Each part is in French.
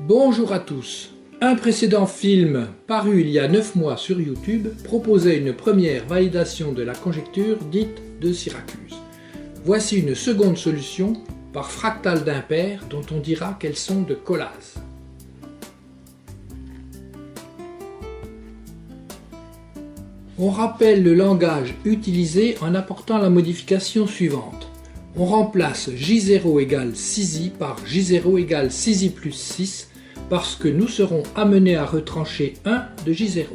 Bonjour à tous. Un précédent film paru il y a 9 mois sur YouTube proposait une première validation de la conjecture dite de Syracuse. Voici une seconde solution par fractale d'impair dont on dira qu'elles sont de Collatz. On rappelle le langage utilisé en apportant la modification suivante. On remplace J0 égale 6i par J0 égale 6i plus 6 parce que nous serons amenés à retrancher 1 de J0.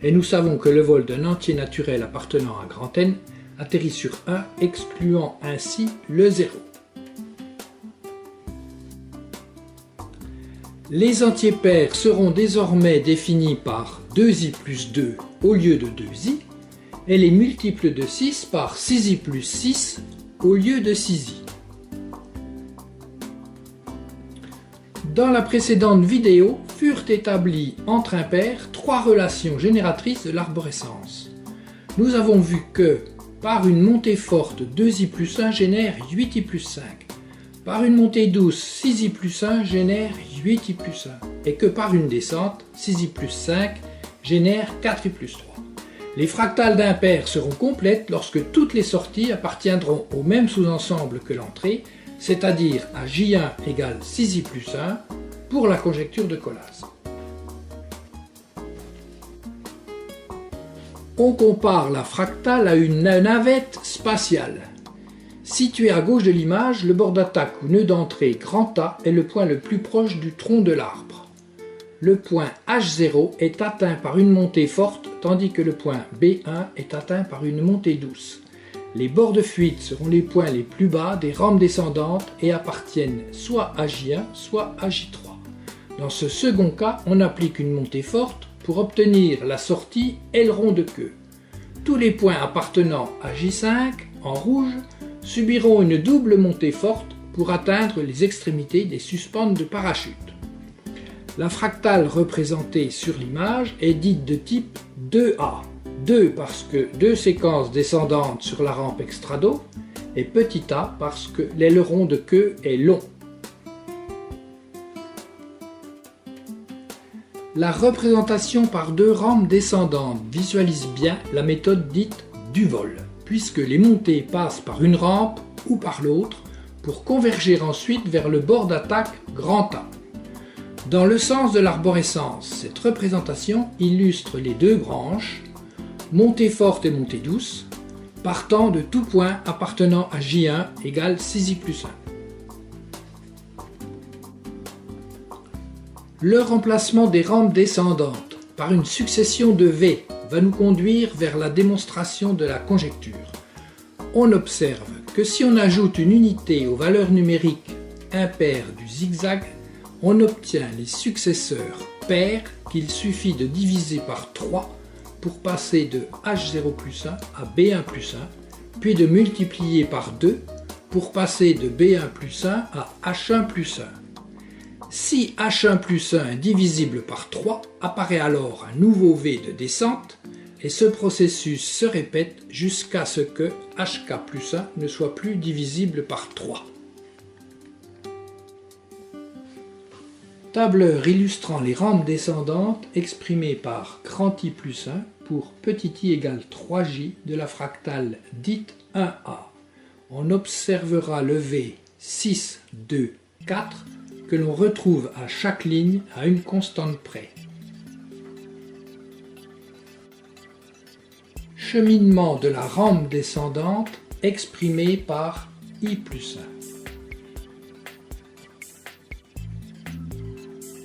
Et nous savons que le vol d'un entier naturel appartenant à grand N atterrit sur 1, excluant ainsi le 0. Les entiers pairs seront désormais définis par 2i plus 2 au lieu de 2i et les multiples de 6 par 6i plus 6 au lieu de 6i. Dans la précédente vidéo furent établies entre impairs trois relations génératrices de l'arborescence. Nous avons vu que par une montée forte 2i plus 1 génère 8i plus 5, par une montée douce 6i plus 1 génère 8i plus 1 et que par une descente 6i plus 5 génère 4i plus 3. Les fractales d'impairs seront complètes lorsque toutes les sorties appartiendront au même sous-ensemble que l'entrée, c'est-à-dire à J1 égale 6i plus 1 pour la conjecture de Collatz. On compare la fractale à une navette spatiale. Situé à gauche de l'image, le bord d'attaque ou nœud d'entrée grand A est le point le plus proche du tronc de l'arbre. Le point H0 est atteint par une montée forte, tandis que le point B1 est atteint par une montée douce. Les bords de fuite seront les points les plus bas des rampes descendantes et appartiennent soit à J1, soit à J3. Dans ce second cas, on applique une montée forte pour obtenir la sortie aileron de queue. Tous les points appartenant à J5, en rouge, subiront une double montée forte pour atteindre les extrémités des suspentes de parachute. La fractale représentée sur l'image est dite de type 2A. 2 parce que deux séquences descendantes sur la rampe extrado et petit a parce que l'aileron de queue est long. La représentation par deux rampes descendantes visualise bien la méthode dite du vol, puisque les montées passent par une rampe ou par l'autre pour converger ensuite vers le bord d'attaque grand A. Dans le sens de l'arborescence, cette représentation illustre les deux branches, montée forte et montée douce, partant de tout point appartenant à J1 égale 6i plus 1. Le remplacement des rampes descendantes par une succession de V va nous conduire vers la démonstration de la conjecture. On observe que si on ajoute une unité aux valeurs numériques impaires du zigzag, on obtient les successeurs pairs qu'il suffit de diviser par 3 pour passer de H0 plus 1 à B1 plus 1, puis de multiplier par 2 pour passer de B1 plus 1 à H1 plus 1. Si H1 plus 1 est divisible par 3, apparaît alors un nouveau V de descente et ce processus se répète jusqu'à ce que HK plus 1 ne soit plus divisible par 3. Tableur illustrant les rampes descendantes exprimées par grand I plus 1 pour petit i égale 3j de la fractale dite 1a. On observera le V 6, 2, 4 que l'on retrouve à chaque ligne à une constante près. Cheminement de la rampe descendante exprimé par i plus 1.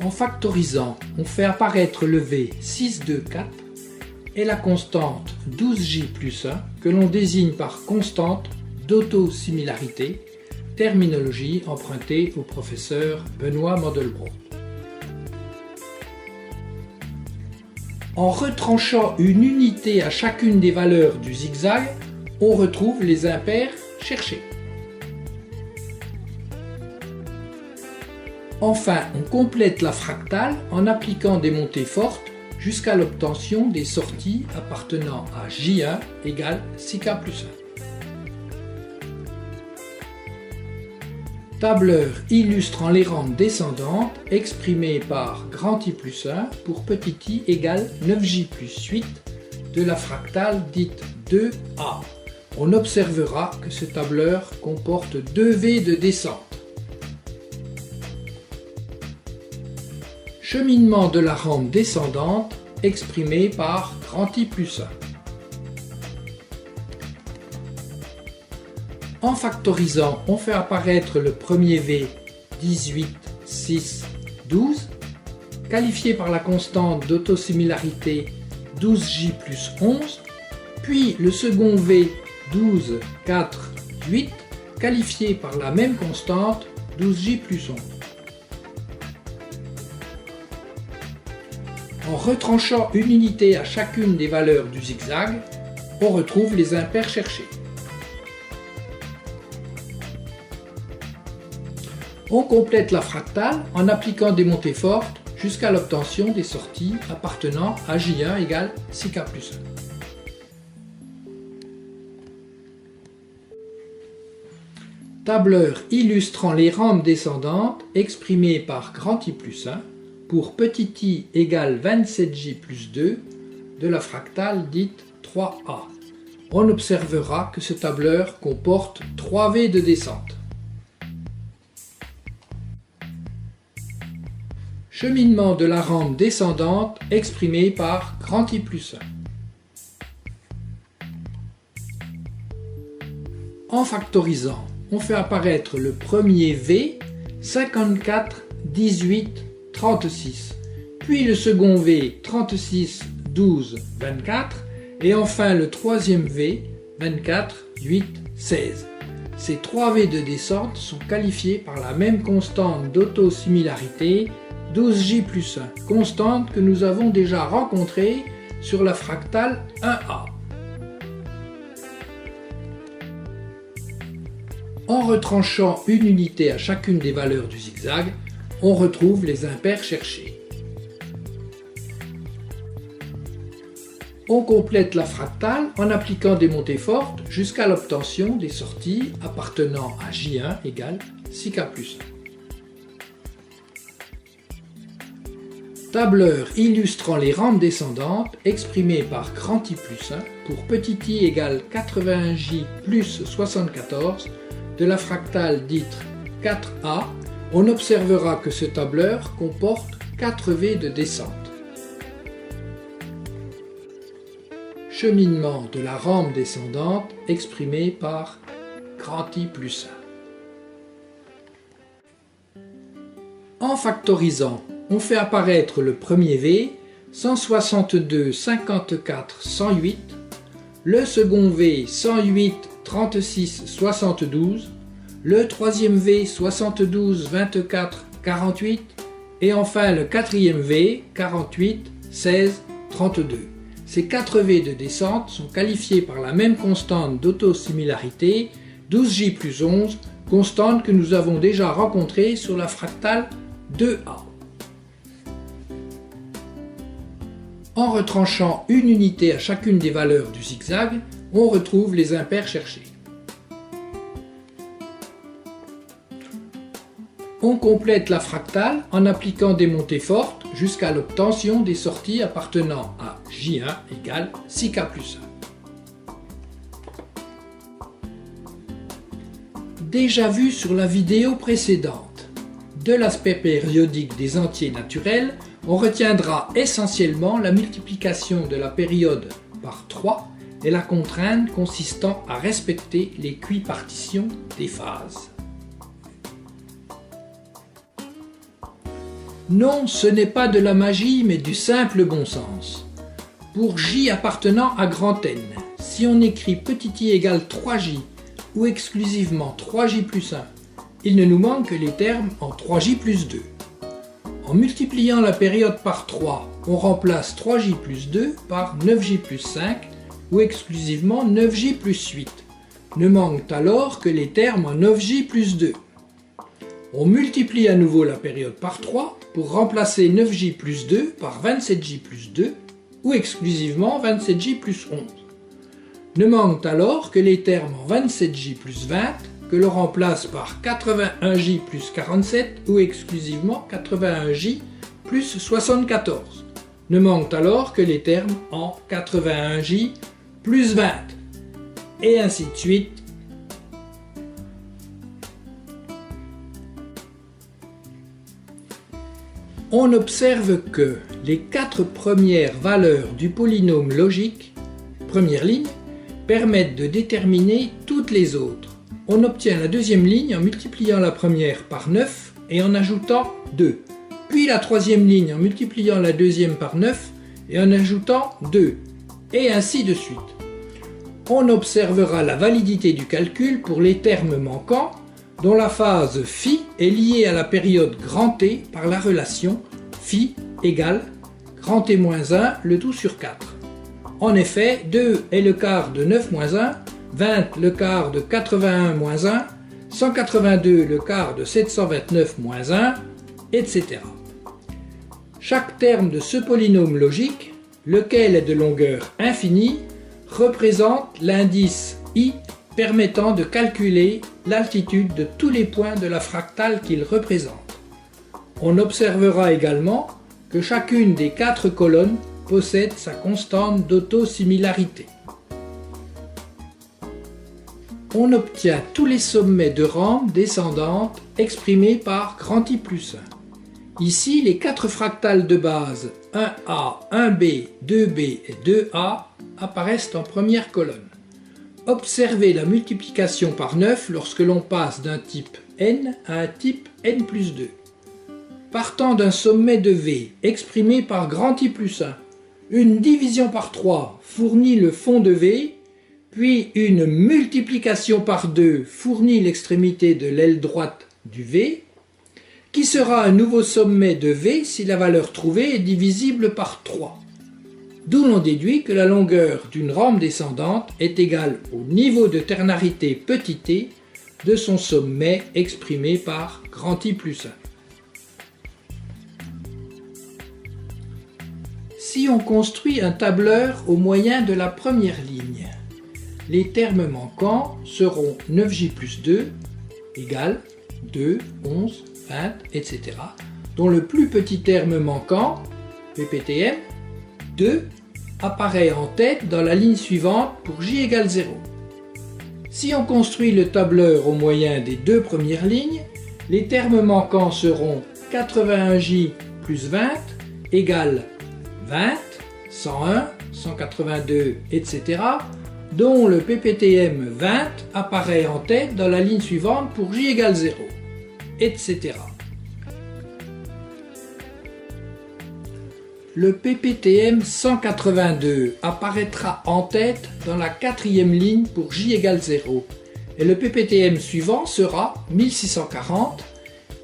En factorisant, on fait apparaître le V 6, 2, 4 et la constante 12j plus 1 que l'on désigne par constante d'autosimilarité, terminologie empruntée au professeur Benoît Mandelbrot. En retranchant une unité à chacune des valeurs du zigzag, on retrouve les impairs cherchés. Enfin, on complète la fractale en appliquant des montées fortes jusqu'à l'obtention des sorties appartenant à J1 égale 6K plus 1. Tableur illustrant les rampes descendantes exprimées par grand I plus 1 pour petit i égale 9j plus 8 de la fractale dite 2a. On observera que ce tableur comporte 2v de descente. Cheminement de la rampe descendante exprimé par grand I plus 1. En factorisant, on fait apparaître le premier V 18, 6, 12, qualifié par la constante d'autosimilarité 12j plus 11, puis le second V 12, 4, 8, qualifié par la même constante 12j plus 11. En retranchant une unité à chacune des valeurs du zigzag, on retrouve les impairs cherchés. On complète la fractale en appliquant des montées fortes jusqu'à l'obtention des sorties appartenant à J1 égale 6K plus 1. Tableur illustrant les rampes descendantes exprimées par grand I plus 1 pour petit i égale 27j plus 2 de la fractale dite 3a. On observera que ce tableur comporte 3v de descente. Cheminement de la rampe descendante exprimé par grand I plus 1. En factorisant, on fait apparaître le premier V 54, 18, 36, puis le second V 36, 12, 24 et enfin le troisième V 24, 8, 16. Ces 3 V de descente sont qualifiés par la même constante d'autosimilarité 12j plus 1, constante que nous avons déjà rencontrée sur la fractale 1a. En retranchant une unité à chacune des valeurs du zigzag, on retrouve les impairs cherchés. On complète la fractale en appliquant des montées fortes jusqu'à l'obtention des sorties appartenant à J1 égale 6K plus 1. Tableur illustrant les rampes descendantes exprimées par grand I plus 1 pour petit i égale 81j plus 74 de la fractale dite 4a, on observera que ce tableur comporte 4v de descente. Cheminement de la rampe descendante exprimé par grand I plus 1. En factorisant, on fait apparaître le premier V 162, 54, 108, le second V 108, 36, 72, le troisième V 72, 24, 48 et enfin le quatrième V 48, 16, 32. Ces 4 V de descente sont qualifiés par la même constante d'autosimilarité 12j plus 11, constante que nous avons déjà rencontrée sur la fractale 2a. En retranchant une unité à chacune des valeurs du zigzag, on retrouve les impairs cherchés. On complète la fractale en appliquant des montées fortes jusqu'à l'obtention des sorties appartenant à J1 égale 6K plus 1. Déjà vu sur la vidéo précédente, de l'aspect périodique des entiers naturels, on retiendra essentiellement la multiplication de la période par 3 et la contrainte consistant à respecter les quipartitions des phases. Non, ce n'est pas de la magie mais du simple bon sens. Pour J appartenant à grand N, si on écrit petit i égale 3J ou exclusivement 3J plus 1, il ne nous manque que les termes en 3J plus 2. En multipliant la période par 3, on remplace 3j plus 2 par 9j plus 5 ou exclusivement 9j plus 8. Ne manquent alors que les termes en 9j plus 2. On multiplie à nouveau la période par 3 pour remplacer 9j plus 2 par 27j plus 2 ou exclusivement 27j plus 11. Ne manquent alors que les termes en 27j plus 20 que l'on remplace par 81J plus 47 ou exclusivement 81J plus 74. Ne manquent alors que les termes en 81J plus 20, et ainsi de suite. On observe que les 4 premières valeurs du polynôme logique, première ligne, permettent de déterminer toutes les autres. On obtient la deuxième ligne en multipliant la première par 9 et en ajoutant 2. Puis la troisième ligne en multipliant la deuxième par 9 et en ajoutant 2. Et ainsi de suite. On observera la validité du calcul pour les termes manquants dont la phase phi est liée à la période grand T par la relation phi égale grand T moins 1 le tout sur 4. En effet, 2 est le quart de 9 moins 1, 20 le quart de 81 moins 1, 182 le quart de 729 moins 1, etc. Chaque terme de ce polynôme logique, lequel est de longueur infinie, représente l'indice i permettant de calculer l'altitude de tous les points de la fractale qu'il représente. On observera également que chacune des 4 colonnes possède sa constante d'autosimilarité. On obtient tous les sommets de rampe descendante exprimés par grand I plus 1. Ici, les 4 fractales de base 1A, 1B, 2B et 2A apparaissent en première colonne. Observez la multiplication par 9 lorsque l'on passe d'un type n à un type n plus 2. Partant d'un sommet de V exprimé par grand I plus 1, une division par 3 fournit le fond de V, puis une multiplication par 2 fournit l'extrémité de l'aile droite du V, qui sera un nouveau sommet de V si la valeur trouvée est divisible par 3. D'où l'on déduit que la longueur d'une rampe descendante est égale au niveau de ternarité petit t de son sommet exprimé par grand I plus 1. Si on construit un tableur au moyen de la première ligne, les termes manquants seront 9J plus 2 égale 2, 11, 20, etc. dont le plus petit terme manquant, PPTM, 2, apparaît en tête dans la ligne suivante pour J égale 0. Si on construit le tableur au moyen des 2 premières lignes, les termes manquants seront 81J plus 20 égale 20, 101, 182, etc. dont le PPTM 20 apparaît en tête dans la ligne suivante pour J égale 0, etc. Le PPTM 182 apparaîtra en tête dans la 4e ligne pour J égale 0 et le PPTM suivant sera 1640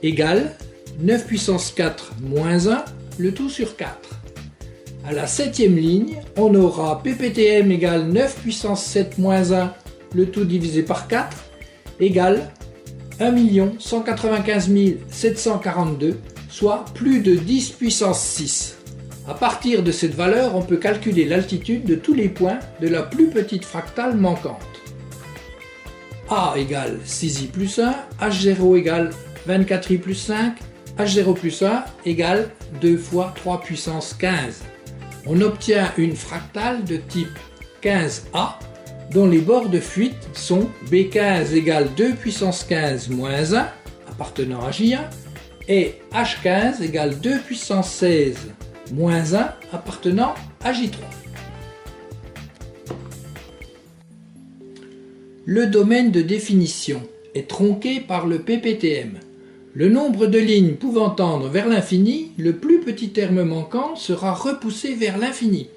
égale 9 puissance 4 moins 1 le tout sur 4. À la 7e ligne, on aura PPTM égale 9 puissance 7 moins 1 le tout divisé par 4 égale 1 195 742, soit plus de 10 puissance 6. À partir de cette valeur, on peut calculer l'altitude de tous les points de la plus petite fractale manquante. A égale 6i plus 1, H0 égale 24i plus 5, H0 plus 1 égale 2 fois 3 puissance 15. On obtient une fractale de type 15A dont les bords de fuite sont B15 égale 2 puissance 15 moins 1 appartenant à J1 et H15 égale 2 puissance 16 moins 1 appartenant à J3. Le domaine de définition est tronqué par le PPTM. Le nombre de lignes pouvant tendre vers l'infini, le plus petit terme manquant sera repoussé vers l'infini.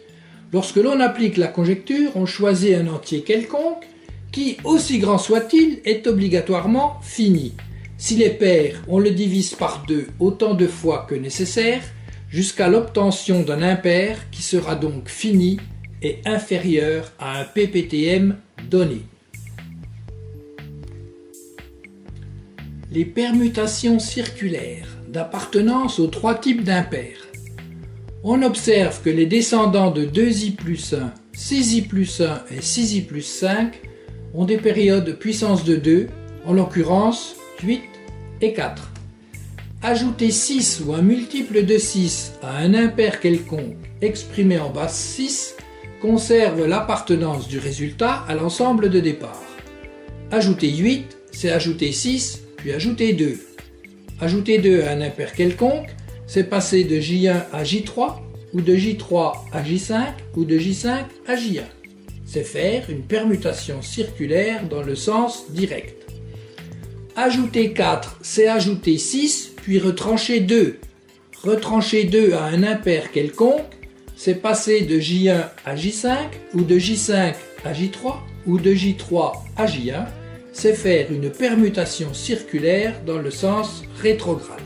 Lorsque l'on applique la conjecture, on choisit un entier quelconque qui, aussi grand soit-il, est obligatoirement fini. S'il est pair, on le divise par 2 autant de fois que nécessaire, jusqu'à l'obtention d'un impair qui sera donc fini et inférieur à un PPTM donné. Les permutations circulaires d'appartenance aux 3 types d'impairs. On observe que les descendants de 2i plus 1, 6i plus 1 et 6i plus 5 ont des périodes puissance de 2 en l'occurrence 8 et 4. Ajouter 6 ou un multiple de 6 à un impair quelconque exprimé en base 6 conserve l'appartenance du résultat à l'ensemble de départ. Ajouter 8, c'est ajouter 6, puis ajouter 2. Ajouter 2 à un impair quelconque, c'est passer de J1 à J3, ou de J3 à J5, ou de J5 à J1. C'est faire une permutation circulaire dans le sens direct. Ajouter 4, c'est ajouter 6, puis retrancher 2. Retrancher 2 à un impair quelconque, c'est passer de J1 à J5, ou de J5 à J3, ou de J3 à J1. C'est faire une permutation circulaire dans le sens rétrograde.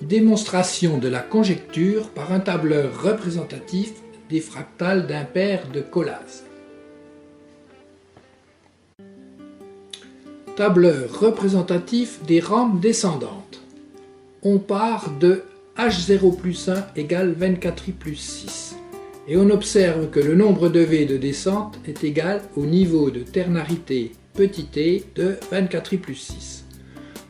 Démonstration de la conjecture par un tableur représentatif des fractales d'impairs de Collas. Tableur représentatif des rampes descendantes. On part de H0 plus 1 égale 24i plus 6 et on observe que le nombre de V de descente est égal au niveau de ternarité petit t de 24i plus 6.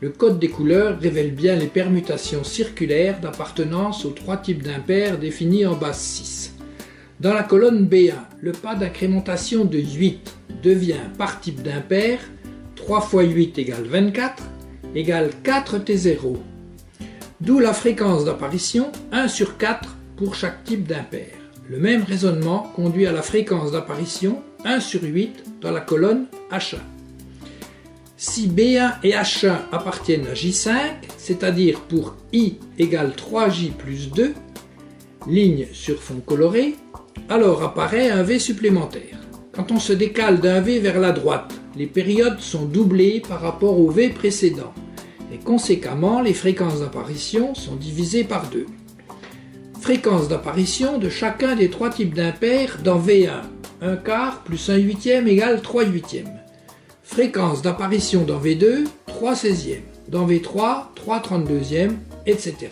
Le code des couleurs révèle bien les permutations circulaires d'appartenance aux trois types d'impairs définis en base 6. Dans la colonne B1, le pas d'incrémentation de 8 devient par type d'impair 3 fois 8 égale 24 égale 4T0. D'où la fréquence d'apparition 1 sur 4 pour chaque type d'impair. Le même raisonnement conduit à la fréquence d'apparition 1 sur 8 dans la colonne H1. Si B1 et H1 appartiennent à J5, c'est-à-dire pour I égale 3J plus 2, ligne sur fond coloré, alors apparaît un V supplémentaire. Quand on se décale d'un V vers la droite, les périodes sont doublées par rapport au V précédent, et conséquemment les fréquences d'apparition sont divisées par 2. Fréquence d'apparition de chacun des trois types d'impairs dans V1, 1 quart plus 1 huitième égale 3 huitièmes. Fréquence d'apparition dans V2, 3 16e, dans V3, 3 32e, etc.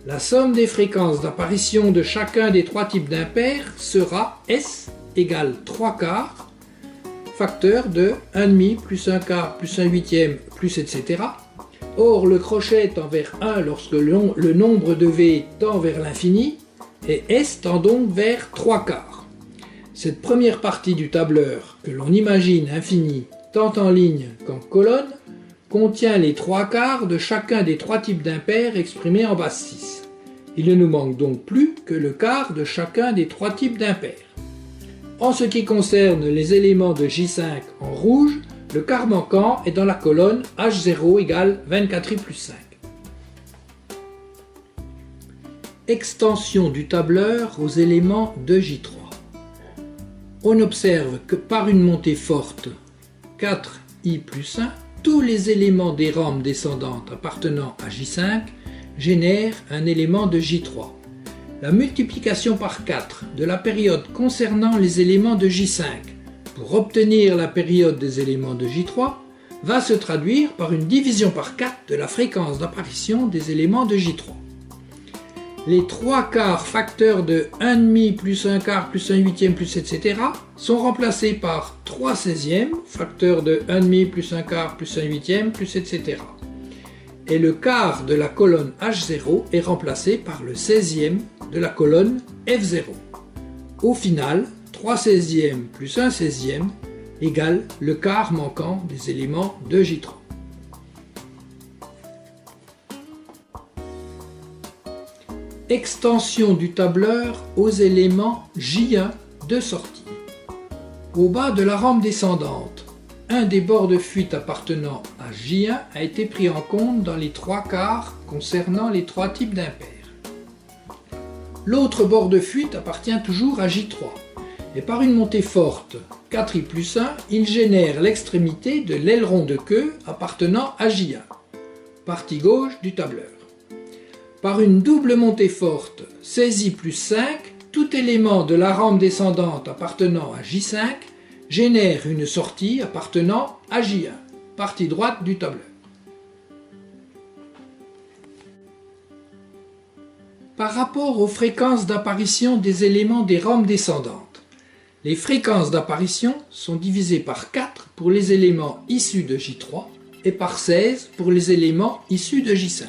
La somme des fréquences d'apparition de chacun des trois types d'impairs sera S égale 3 quarts, facteur de 1,5 plus 1 quart plus 1 huitième plus etc. Or, le crochet tend vers 1 lorsque le nombre de V tend vers l'infini, et S tend donc vers 3 quarts. Cette première partie du tableur, que l'on imagine infinie tant en ligne qu'en colonne, contient les 3 quarts de chacun des trois types d'impairs exprimés en base 6. Il ne nous manque donc plus que le quart de chacun des trois types d'impairs. En ce qui concerne les éléments de J5 en rouge, le quart manquant est dans la colonne H0 égale 24i plus 5. Extension du tableur aux éléments de J3. On observe que par une montée forte 4i plus 1, tous les éléments des rampes descendantes appartenant à J5 génèrent un élément de J3. La multiplication par 4 de la période concernant les éléments de J5 pour obtenir la période des éléments de J3 va se traduire par une division par 4 de la fréquence d'apparition des éléments de J3. Les 3 quarts facteurs de 1,5 plus 1 quart plus 1 huitième plus etc. sont remplacés par 3 16e facteurs de 1,5 plus 1 quart plus 1 huitième plus etc. Et le quart de la colonne H0 est remplacé par le 16e de la colonne F0. Au final, 3 16e plus 1 16e égale le quart manquant des éléments de J3. Extension du tableur aux éléments J1 de sortie. Au bas de la rampe descendante, un des bords de fuite appartenant à J1 a été pris en compte dans les 3 quarts concernant les trois types d'impairs. L'autre bord de fuite appartient toujours à J3, et par une montée forte, 4i plus 1, il génère l'extrémité de l'aileron de queue appartenant à J1, partie gauche du tableur. Par une double montée forte, 16i plus 5, tout élément de la rampe descendante appartenant à J5 génère une sortie appartenant à J1, partie droite du tableur. Par rapport aux fréquences d'apparition des éléments des rampes descendantes, Les fréquences d'apparition sont divisées par 4 pour les éléments issus de J3 et par 16 pour les éléments issus de J5.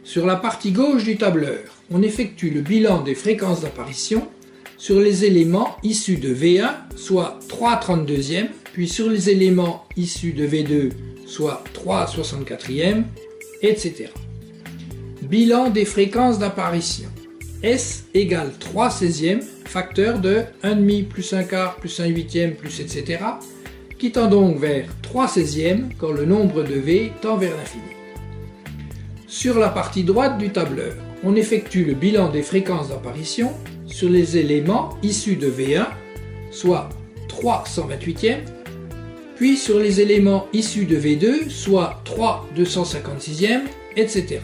Sur la partie gauche du tableur, on effectue le bilan des fréquences d'apparition sur les éléments issus de V1, soit 3/32e, puis sur les éléments issus de V2, soit 3/64e, etc. Bilan des fréquences d'apparition. S égale 3/16e, facteur de 1,5 plus 1/4 plus 1/8 plus etc., qui tend donc vers 3/16e quand le nombre de V tend vers l'infini. Sur la partie droite du tableur, on effectue le bilan des fréquences d'apparition sur les éléments issus de V1, soit 3/128e, puis sur les éléments issus de V2, soit 3/256e, etc.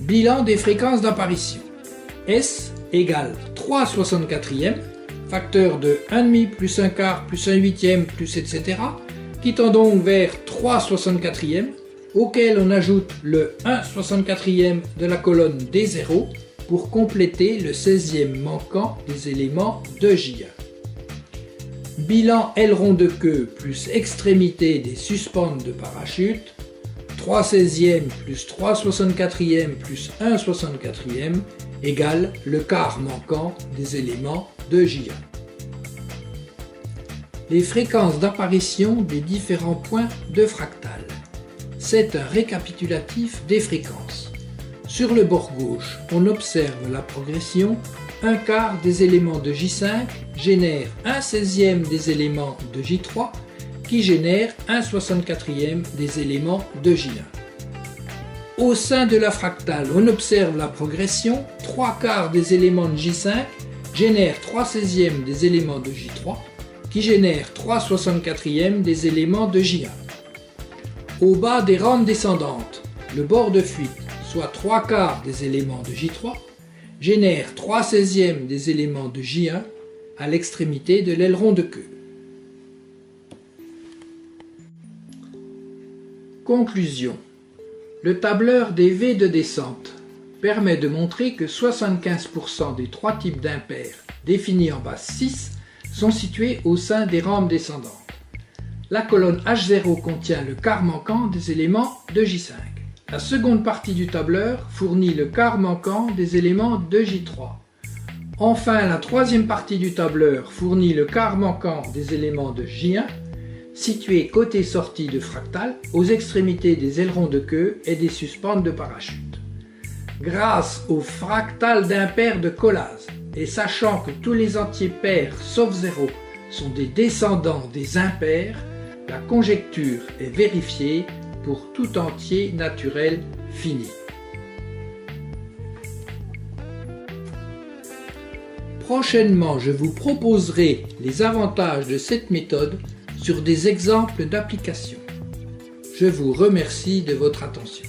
Bilan des fréquences d'apparition. S égale 3/64e, facteur de 1,5 plus 1/4 plus 1/8 plus etc., qui tend donc vers 3/64e, auquel on ajoute le 1/64e de la colonne D0 pour compléter le 16e manquant des éléments de J1. Bilan aileron de queue plus extrémité des suspentes de parachute, 3/16e plus 3/64e plus 1/64e égale le quart manquant des éléments de J1. Les fréquences d'apparition des différents points de fractal. C'est un récapitulatif des fréquences. Sur le bord gauche, on observe la progression. 1/4 des éléments de J5 génère 1/16e des éléments de J3 qui génère 1/64e des éléments de J1. Au sein de la fractale, on observe la progression. 3/4 des éléments de J5 génèrent 3/16e des éléments de J3 qui génèrent 3/64e des éléments de J1. Au bas des rampes descendantes, le bord de fuite, soit 3/4 des éléments de J3, génère 3/16e des éléments de J1 à l'extrémité de l'aileron de queue. Conclusion. Le tableur des V de descente permet de montrer que 75% des trois types d'impairs définis en base 6 sont situés au sein des rampes descendantes. La colonne H0 contient le quart manquant des éléments de J5. La seconde partie du tableur fournit le quart manquant des éléments de J3. Enfin, la troisième partie du tableur fournit le quart manquant des éléments de J1, situés côté sortie de fractal, aux extrémités des ailerons de queue et des suspentes de parachute. Grâce au fractal d'impair de Collas, et sachant que tous les entiers pairs sauf 0 sont des descendants des impairs, la conjecture est vérifiée pour tout entier naturel fini. Prochainement, je vous proposerai les avantages de cette méthode sur des exemples d'application. Je vous remercie de votre attention.